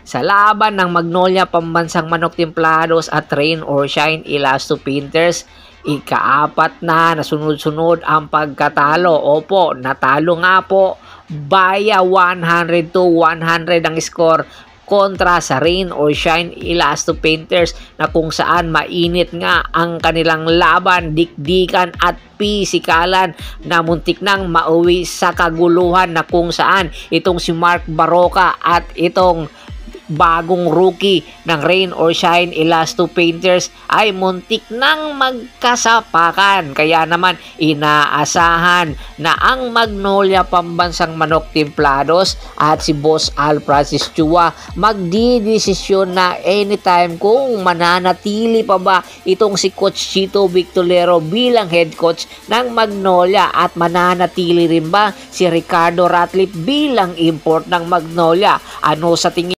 Sa laban ng Magnolia Pambansang Manok Templados at Rain or Shine Elasto Painters, ikaapat na nasunod-sunod ang pagkatalo. Opo, natalo nga po. Baya 100 to 100 ang score kontra sa Rain or Shine Elasto Painters, na kung saan mainit nga ang kanilang laban, dikdikan at pisikalan, na muntik nang mauwi sa kaguluhan, na kung saan itong si Mark Baroka at itong bagong rookie ng Rain or Shine Elasto Painters ay muntik nang magkasapakan. Kaya naman inaasahan na ang Magnolia Pambansang Manok Templados at si Boss Al Francis Chua magdidesisyon na anytime kung mananatili pa ba itong si Coach Chito Victolero bilang head coach ng Magnolia, at mananatili rin ba si Ricardo Ratliff bilang import ng Magnolia. Ano sa tingin